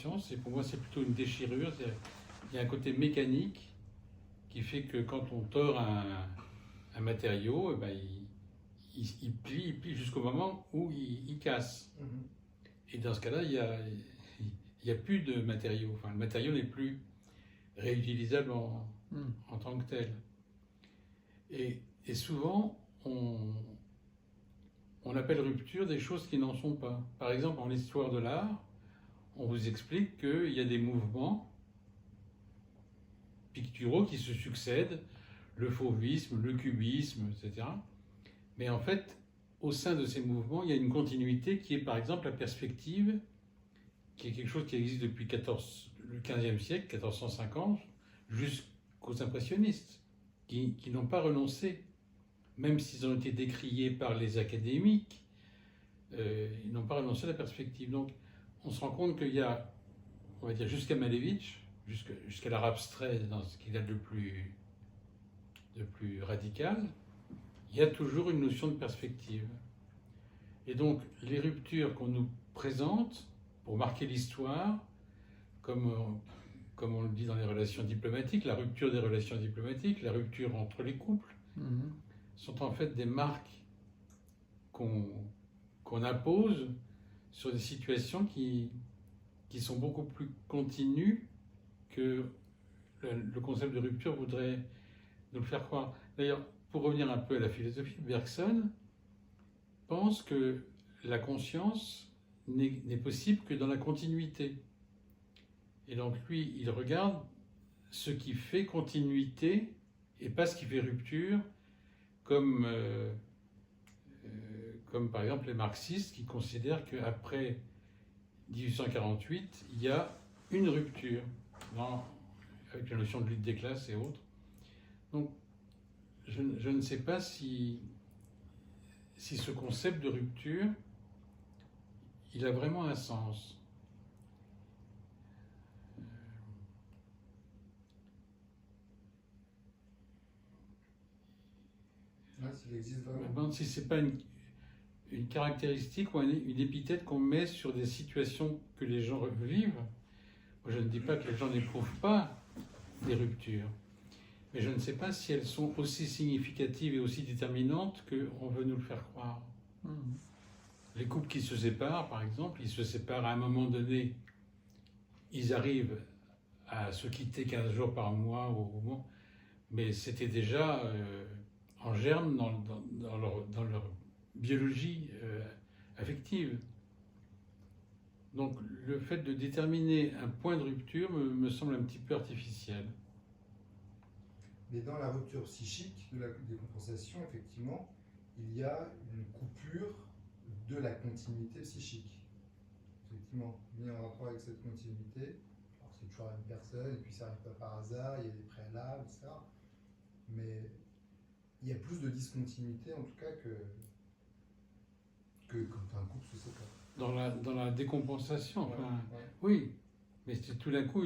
Pour moi, c'est plutôt une déchirure. Il y a un côté mécanique qui fait que quand on tord un matériau, il plie jusqu'au moment où il casse. Et dans ce cas-là, il y a plus de matériau. Enfin, le matériau n'est plus réutilisable en tant que tel. Et souvent, on appelle rupture des choses qui n'en sont pas. Par exemple, en histoire de l'art, on vous explique qu'il y a des mouvements picturaux qui se succèdent, le fauvisme, le cubisme, etc. Mais en fait, au sein de ces mouvements, il y a une continuité qui est par exemple la perspective, qui est quelque chose qui existe depuis le XVe siècle, 1450, jusqu'aux impressionnistes, qui n'ont pas renoncé, même s'ils ont été décriés par les académiques, ils n'ont pas renoncé à la perspective. Donc, on se rend compte qu'il y a, on va dire, jusqu'à Malevich, jusqu'à l'art abstrait, dans ce qu'il a de plus radical, il y a toujours une notion de perspective. Et donc, les ruptures qu'on nous présente pour marquer l'histoire, comme on le dit dans les relations diplomatiques, la rupture des relations diplomatiques, la rupture entre les couples, sont en fait des marques qu'on impose sur des situations qui sont beaucoup plus continues que le concept de rupture voudrait nous le faire croire. D'ailleurs, pour revenir un peu à la philosophie, Bergson pense que la conscience n'est possible que dans la continuité. Et donc lui, il regarde ce qui fait continuité et pas ce qui fait rupture, comme par exemple les marxistes qui considèrent qu'après 1848, il y a une rupture, avec la notion de lutte des classes et autres. Donc, je ne sais pas si ce concept de rupture, il a vraiment un sens. S'il existe vraiment. Je me demande si ce n'est pas une caractéristique ou une épithète qu'on met sur des situations que les gens vivent. Moi, je ne dis pas que les gens n'éprouvent pas des ruptures, mais je ne sais pas si elles sont aussi significatives et aussi déterminantes qu'on veut nous le faire croire. Les couples qui se séparent, par exemple, ils se séparent à un moment donné, ils arrivent à se quitter 15 jours par mois, mais c'était déjà en germe dans leur biologie affective. Donc le fait de déterminer un point de rupture me semble un petit peu artificiel. Mais dans la rupture psychique de la décompensation, effectivement, il y a une coupure de la continuité psychique. Effectivement, mis en rapport avec cette continuité, alors c'est toujours la même personne, et puis ça n'arrive pas par hasard, il y a des préalables, etc. Mais il y a plus de discontinuité, en tout cas, que quand un couple se sépare. Dans la décompensation, enfin, ouais. Oui, mais c'est tout d'un coup